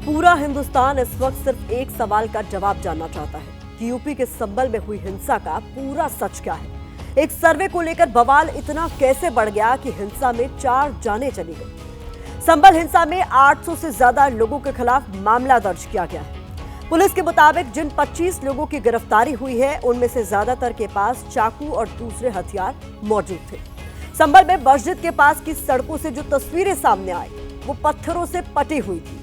पूरा हिंदुस्तान इस वक्त सिर्फ एक सवाल का जवाब जानना चाहता है कि यूपी के संभल में हुई हिंसा का पूरा सच क्या है। एक सर्वे को लेकर बवाल इतना कैसे बढ़ गया कि हिंसा में 4 जानें चली गई। संभल हिंसा में 800 से ज्यादा लोगों के खिलाफ मामला दर्ज किया गया है। पुलिस के मुताबिक जिन 25 लोगों की गिरफ्तारी हुई है उनमें से ज्यादातर के पास चाकू और दूसरे हथियार मौजूद थे। संभल में मस्जिद के पास की सड़कों से जो तस्वीरें सामने आई वो पत्थरों से पटी हुई थी।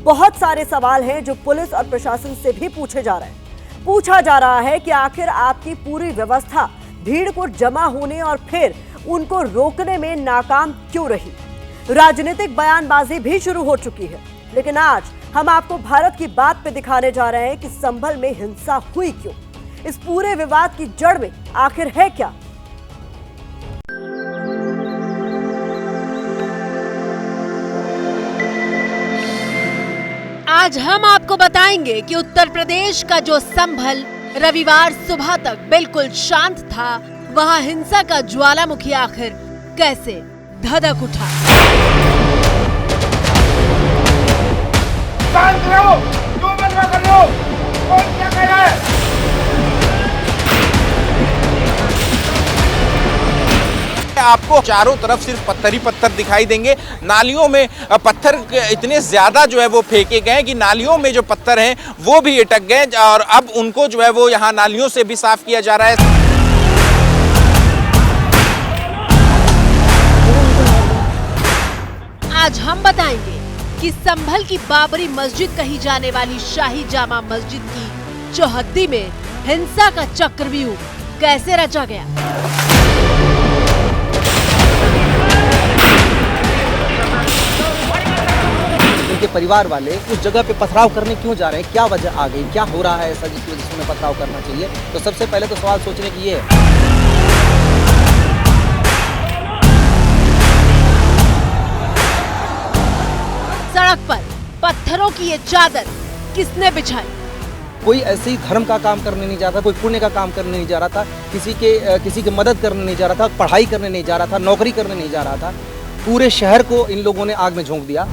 बहुत सारे सवाल हैं जो पुलिस और प्रशासन से भी पूछे जा रहे हैं। पूछा जा रहा है कि आखिर आपकी पूरी व्यवस्था भीड़ को जमा होने और फिर उनको रोकने में नाकाम क्यों रही। राजनीतिक बयानबाजी भी शुरू हो चुकी है, लेकिन आज हम आपको भारत की बात पे दिखाने जा रहे हैं कि संभल में हिंसा हुई क्यों। इस पूरे विवाद की जड़ में आखिर है क्या। आज हम आपको बताएंगे कि उत्तर प्रदेश का जो संभल रविवार सुबह तक बिल्कुल शांत था, वहां हिंसा का ज्वालामुखी आखिर कैसे धधक उठा। शांत रहो, जो बनवा कर लो, कौन क्या कह रहा है? आपको चारों तरफ सिर्फ पत्थर ही पत्थर दिखाई देंगे। नालियों में पत्थर इतने ज्यादा जो है वो फेंके गए कि नालियों में जो पत्थर हैं वो भी अटक गए और अब उनको जो है वो यहाँ नालियों से भी साफ किया जा रहा है। आज हम बताएंगे कि संभल की बाबरी मस्जिद कही जाने वाली शाही जामा मस्जिद की चौहद्दी में हिंसा का चक्रव्यूह कैसे रचा गया। उनके परिवार वाले उस जगह पे पथराव करने क्यों जा रहे हैं, क्या वजह आ गई, क्या हो रहा है ऐसा जिसकी वजह से उन्हें पथराव करना चाहिए। तो सबसे पहले तो सवाल सोचने की ये है। सड़क पर पत्थरों की ये चादर किसने बिछाई। कोई ऐसे ही धर्म का काम करने नहीं जा रहा था, कोई पुण्य का काम करने नहीं जा रहा था, किसी की मदद करने नहीं जा रहा था, पढ़ाई करने नहीं जा रहा था, नौकरी करने नहीं जा रहा था। पूरे शहर को इन लोगों ने आग में झोंक दिया।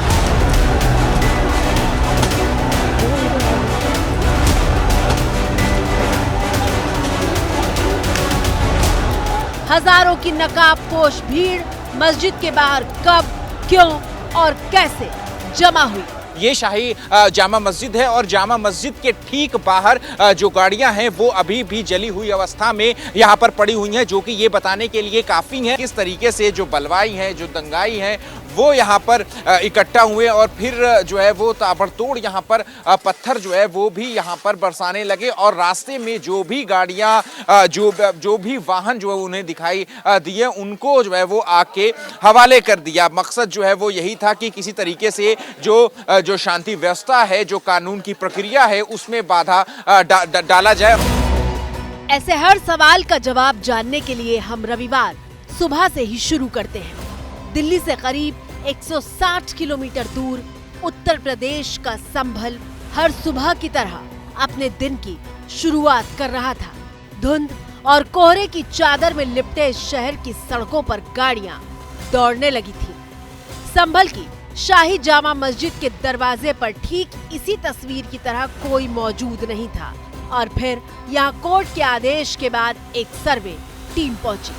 हजारों की नकाबपोश भीड़ मस्जिद के बाहर कब, क्यों और कैसे जमा हुई। ये शाही जामा मस्जिद है और जामा मस्जिद के ठीक बाहर जो गाड़ियां हैं वो अभी भी जली हुई अवस्था में यहाँ पर पड़ी हुई हैं, जो कि ये बताने के लिए काफ़ी है किस तरीके से जो बलवाई हैं, जो दंगाई हैं वो यहाँ पर इकट्ठा हुए और फिर जो है वो ताबड़तोड़ यहाँ पर पत्थर जो है वो भी यहाँ पर बरसाने लगे और रास्ते में जो भी गाड़ियाँ जो भी वाहन जो है उन्हें दिखाई दिए उनको जो है वो आग के हवाले कर दिया। मकसद जो है वो यही था कि किसी तरीके से जो शांति व्यवस्था है, जो कानून की प्रक्रिया है, उसमें बाधा डाला जाए। ऐसे हर सवाल का जवाब जानने के लिए हम रविवार सुबह से ही शुरू करते हैं। दिल्ली से करीब 160 किलोमीटर दूर उत्तर प्रदेश का संभल हर सुबह की तरह अपने दिन की शुरुआत कर रहा था। धुंध और कोहरे की चादर में लिपटे शहर की सड़कों पर गाड़ियां दौड़ने लगी थी। संभल की शाही जामा मस्जिद के दरवाजे पर ठीक इसी तस्वीर की तरह कोई मौजूद नहीं था और फिर यहाँ कोर्ट के आदेश के बाद एक सर्वे टीम पहुंची।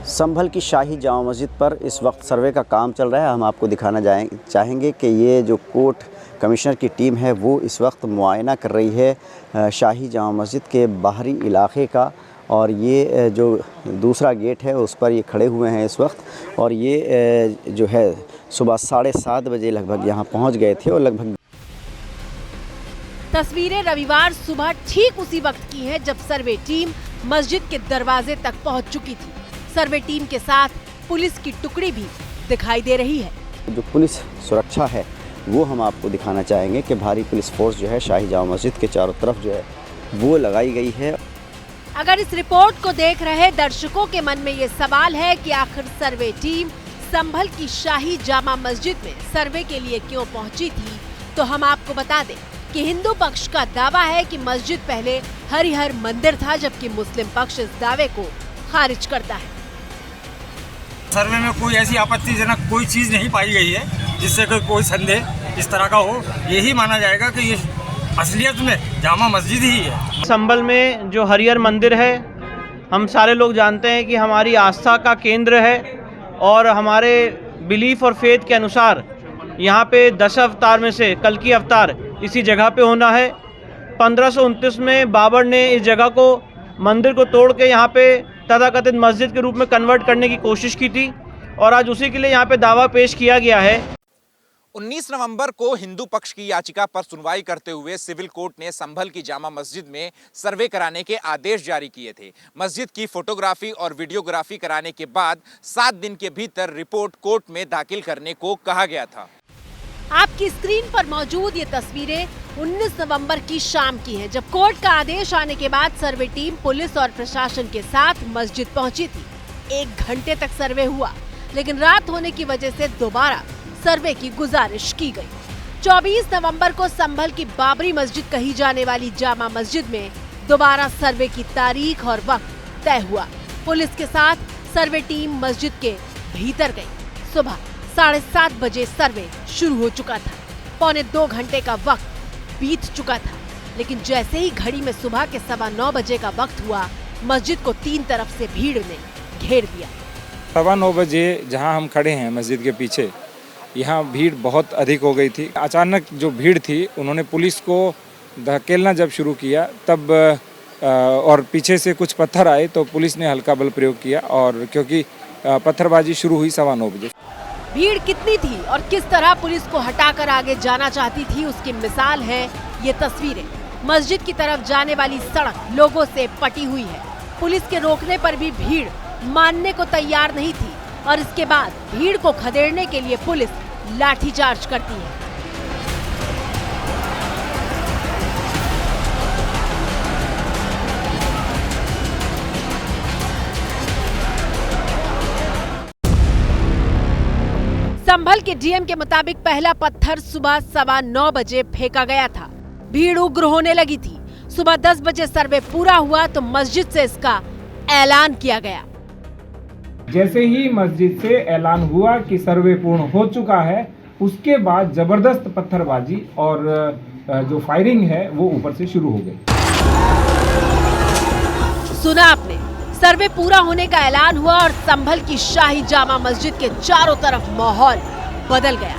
संभल की शाही जामा मस्जिद पर इस वक्त सर्वे का काम चल रहा है। हम आपको दिखाना चाहेंगे कि ये जो कोर्ट कमिश्नर की टीम है वो इस वक्त मुआयना कर रही है शाही जामा मस्जिद के बाहरी इलाके का, और ये जो दूसरा गेट है उस पर ये खड़े हुए हैं इस वक्त। और ये जो है सुबह 7:30 बजे लगभग यहाँ पहुँच गए थे और लगभग तस्वीरें रविवार सुबह ठीक उसी वक्त की हैं जब सर्वे टीम मस्जिद के दरवाजे तक पहुंच चुकी थी। सर्वे टीम के साथ पुलिस की टुकड़ी भी दिखाई दे रही है। जो पुलिस सुरक्षा है वो हम आपको दिखाना चाहेंगे कि भारी पुलिस फोर्स जो है शाही जामा मस्जिद के चारों तरफ जो है वो लगाई गई है। अगर इस रिपोर्ट को देख रहे दर्शकों के मन में ये सवाल है कि आखिर सर्वे टीम संभल की शाही जामा मस्जिद में सर्वे के लिए क्यों पहुंची थी, तो हम आपको बता दें कि हिंदू पक्ष का दावा है कि मस्जिद पहले हरिहर मंदिर था, जबकि मुस्लिम पक्ष इस दावे को खारिज करता है। सर्वे में कोई ऐसी आपत्तिजनक कोई चीज नहीं पाई गई है जिससे कोई संदेह इस तरह का हो, यही माना जाएगा कि ये असलियत में जामा मस्जिद ही है। संभल में जो हरिहर मंदिर है, हम सारे लोग जानते हैं कि हमारी आस्था का केंद्र है और हमारे बिलीफ और फेथ के अनुसार यहाँ पे 10 अवतार में से कल की अवतार इसी जगह पे होना है। 1529 में बाबर ने इस जगह को, मंदिर को तोड़ के यहाँ पे तथाकथित मस्जिद के रूप में कन्वर्ट करने की कोशिश की थी और आज उसी के लिए यहाँ पे दावा पेश किया गया है। 19 नवंबर को हिंदू पक्ष की याचिका पर सुनवाई करते हुए सिविल कोर्ट ने संभल की जामा मस्जिद में सर्वे कराने के आदेश जारी किए थे। मस्जिद की फोटोग्राफी और वीडियोग्राफी कराने के बाद 7 दिन के भीतर रिपोर्ट कोर्ट में दाखिल करने को कहा गया था। आपकी स्क्रीन पर मौजूद ये तस्वीरें 19 नवंबर की शाम की हैं, जब कोर्ट का आदेश आने के बाद सर्वे टीम पुलिस और प्रशासन के साथ मस्जिद पहुंची थी। 1 घंटे तक सर्वे हुआ, लेकिन रात होने की वजह से दोबारा सर्वे की गुजारिश की गई। 24 नवंबर को संभल की बाबरी मस्जिद कही जाने वाली जामा मस्जिद में दोबारा सर्वे की तारीख और वक्त तय हुआ। पुलिस के साथ सर्वे टीम मस्जिद के भीतर गई। सुबह 7:30 बजे सर्वे शुरू हो चुका था। 1.25 घंटे का वक्त बीत चुका था, लेकिन जैसे ही घड़ी में सुबह के 9:15 बजे का वक्त हुआ, मस्जिद को 3 तरफ से भीड़ ने घेर दिया। 9:15 बजे जहां हम खड़े हैं मस्जिद के पीछे, यहाँ भीड़ बहुत अधिक हो गई थी। अचानक जो भीड़ थी, उन्होंने पुलिस को धकेलना जब शुरू किया तब और पीछे से कुछ पत्थर आए तो पुलिस ने हल्का बल प्रयोग किया, और क्योंकि पत्थरबाजी शुरू हुई 9:15 बजे। भीड़ कितनी थी और किस तरह पुलिस को हटाकर आगे जाना चाहती थी, उसकी मिसाल है ये तस्वीरें। मस्जिद की तरफ जाने वाली सड़क लोगों से पटी हुई है। पुलिस के रोकने पर भी भीड़ मानने को तैयार नहीं थी और इसके बाद भीड़ को खदेड़ने के लिए पुलिस लाठीचार्ज करती है। संभल के डीएम के मुताबिक पहला पत्थर सुबह 9:15 बजे फेंका गया था। भीड़ उग्र होने लगी थी। सुबह 10 बजे सर्वे पूरा हुआ तो मस्जिद से इसका ऐलान किया गया। जैसे ही मस्जिद से ऐलान हुआ कि सर्वे पूर्ण हो चुका है, उसके बाद जबरदस्त पत्थरबाजी और जो फायरिंग है वो ऊपर से शुरू हो गई। सुना आपने, सर्वे पूरा होने का ऐलान हुआ और संभल की शाही जामा मस्जिद के चारों तरफ माहौल बदल गया।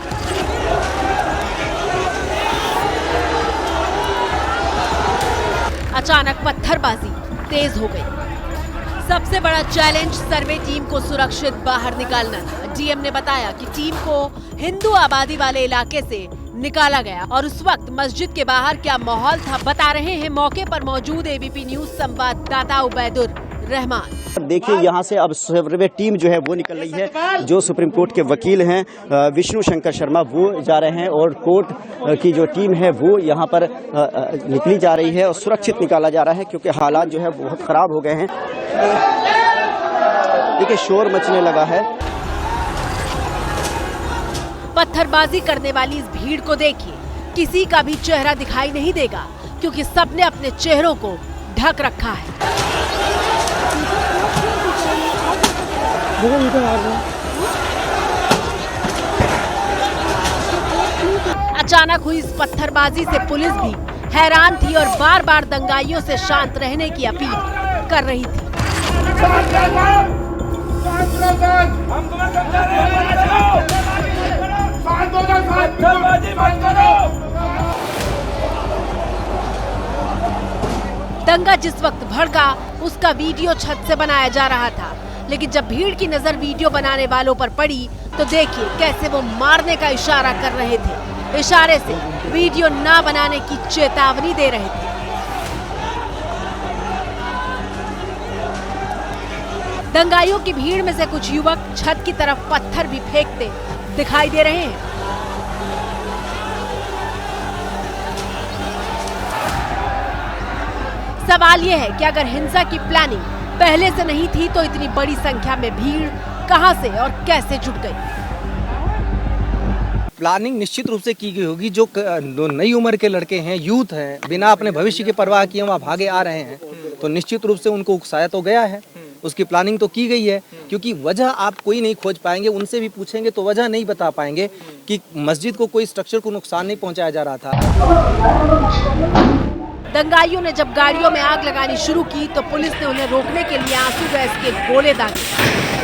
अचानक पत्थरबाजी तेज हो गई। सबसे बड़ा चैलेंज सर्वे टीम को सुरक्षित बाहर निकालना था। डीएम ने बताया कि टीम को हिंदू आबादी वाले इलाके से निकाला गया और उस वक्त मस्जिद के बाहर क्या माहौल था, बता रहे हैं मौके पर मौजूद एबीपी न्यूज संवाददाता उबैदुर रहमान। देखिए यहाँ से अब सर्वे टीम जो है वो निकल रही है। जो सुप्रीम कोर्ट के वकील हैं विष्णु शंकर शर्मा, वो जा रहे हैं और कोर्ट की जो टीम है वो यहाँ पर निकली जा रही है और सुरक्षित निकाला जा रहा है, क्योंकि हालात जो है बहुत खराब हो गए हैं। देखिए शोर मचने लगा है। पत्थरबाजी करने वाली इस भीड़ को देखिए, किसी का भी चेहरा दिखाई नहीं देगा क्योंकि सबने अपने चेहरों को ढक रखा है। अचानक हुई इस पत्थरबाजी से पुलिस भी हैरान थी और बार बार दंगाइयों से शांत रहने की अपील कर रही थी। दंगा जिस वक्त भड़का उसका वीडियो छत से बनाया जा रहा था, लेकिन जब भीड़ की नजर वीडियो बनाने वालों पर पड़ी तो देखिए कैसे वो मारने का इशारा कर रहे थे। इशारे से वीडियो ना बनाने की चेतावनी दे रहे थे। दंगाइयों की भीड़ में से कुछ युवक छत की तरफ पत्थर भी फेंकते दिखाई दे रहे हैं। सवाल यह है कि अगर हिंसा की प्लानिंग पहले से नहीं थी तो इतनी बड़ी संख्या में भीड़ कहां से और कैसे जुट गई? प्लानिंग निश्चित रूप से की गई होगी। जो नई उम्र के लड़के हैं, यूथ हैं, बिना अपने भविष्य की परवाह किए वहाँ भागे आ रहे हैं, तो निश्चित रूप से उनको उकसाया तो गया है। उसकी प्लानिंग तो की गई है, क्योंकि वजह आप कोई नहीं खोज पाएंगे, उनसे भी पूछेंगे तो वजह नहीं बता पाएंगे कि मस्जिद को कोई स्ट्रक्चर को नुकसान नहीं पहुंचाया जा रहा था। दंगाइयों ने जब गाड़ियों में आग लगानी शुरू की तो पुलिस ने उन्हें रोकने के लिए आंसू गैस के गोले दागे।